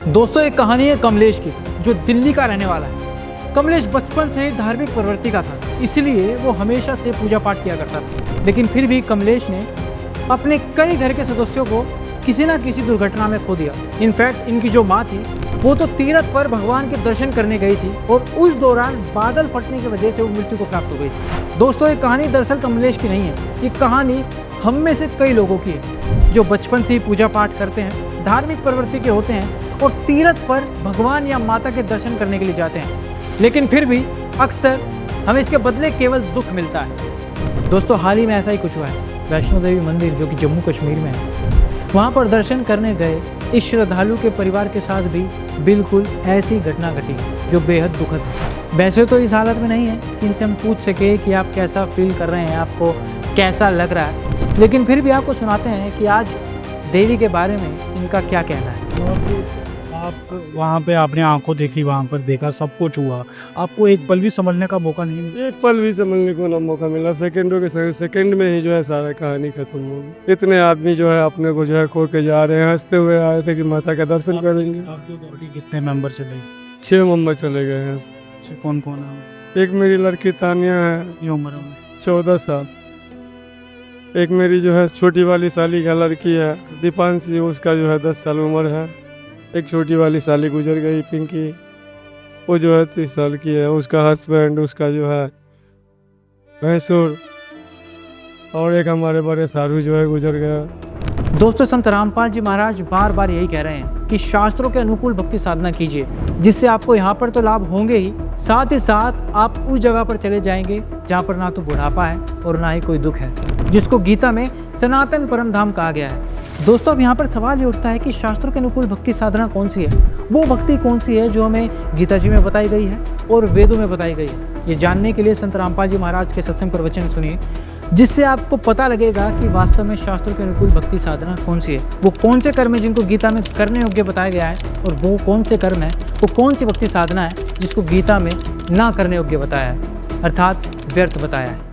दोस्तों, एक कहानी है कमलेश की, जो दिल्ली का रहने वाला है। कमलेश बचपन से ही धार्मिक प्रवृत्ति का था, इसलिए वो हमेशा से पूजा पाठ किया करता था। लेकिन फिर भी कमलेश ने अपने कई घर के सदस्यों को किसी ना किसी दुर्घटना में खो दिया। इनफैक्ट इनकी जो माँ थी वो तो तीरथ पर भगवान के दर्शन करने गई थी और उस दौरान बादल फटने की वजह से वो मृत्यु को प्राप्त हो गई थी। दोस्तों, ये कहानी दरअसल कमलेश की नहीं है, ये कहानी हम में से कई लोगों की है जो बचपन से ही पूजा पाठ करते हैं, धार्मिक प्रवृत्ति के होते हैं और तीरथ पर भगवान या माता के दर्शन करने के लिए जाते हैं। लेकिन फिर भी अक्सर हमें इसके बदले केवल दुख मिलता है। दोस्तों, हाल ही में ऐसा ही कुछ हुआ है। वैष्णो देवी मंदिर जो कि जम्मू कश्मीर में है, वहाँ पर दर्शन करने गए इस श्रद्धालु के परिवार के साथ भी बिल्कुल ऐसी घटना घटी जो बेहद दुखद है। वैसे तो इस हालत में नहीं है कि इनसे हम पूछ सके कि आप कैसा फील कर रहे हैं, आपको कैसा लग रहा है, लेकिन फिर भी आपको सुनाते हैं कि आज देवी के बारे में इनका क्या कहना है। आप वहाँ पे आपने आंखों देखी, वहाँ पर देखा, सब कुछ हुआ, आपको एक पल भी समझने का मौका नहीं मिला? एक पल भी समझने को ना मौका मिला। सेकंडों के सेकंड में ही जो है सारा कहानी खत्म हो गई। इतने आदमी जो है अपने को जो है खो के जा रहे हैं, हंसते हुए आए थे कि माता का दर्शन करेंगे। आपकी बॉडी कितने मेंबर चले? 6 मेंबर चले गए हैं। कौन कौन है? एक मेरी लड़की तानिया है, ये उम्र में 14 साल। एक मेरी जो है छोटी वाली साली का लड़की है दीपांशी, उसका जो है 10 साल उम्र है। एक छोटी वाली साली गुजर गई पिंकी, वो जो है 30 साल की है। उसका हस्बैंड, उसका जो है भैंसुर, और एक हमारे बड़े सारू जो है गुजर गया। दोस्तों, संत रामपाल जी महाराज बार बार यही कह रहे हैं कि शास्त्रों के अनुकूल भक्ति साधना कीजिए, जिससे आपको यहाँ पर तो लाभ होंगे ही साथ आप उस जगह पर चले जाएंगे जहाँ पर ना तो बुढ़ापा है और ना ही कोई दुख है, जिसको गीता में सनातन परम धाम कहा गया है। दोस्तों, अब यहाँ पर सवाल ये उठता है कि शास्त्रों के अनुकूल भक्ति साधना कौन सी है? वो भक्ति कौन सी है जो हमें गीता जी में बताई गई है और वेदों में बताई गई है? ये जानने के लिए संत रामपाल जी महाराज के सत्संग प्रवचन सुनिए, जिससे आपको पता लगेगा कि वास्तव में शास्त्रों के अनुकूल भक्ति साधना कौन सी है। वो कौन से कर्म है जिनको गीता में करने योग्य बताया गया है, और वो कौन से कर्म है, वो कौन सी भक्ति साधना है जिसको गीता में ना करने योग्य बताया है, अर्थात व्यर्थ बताया है।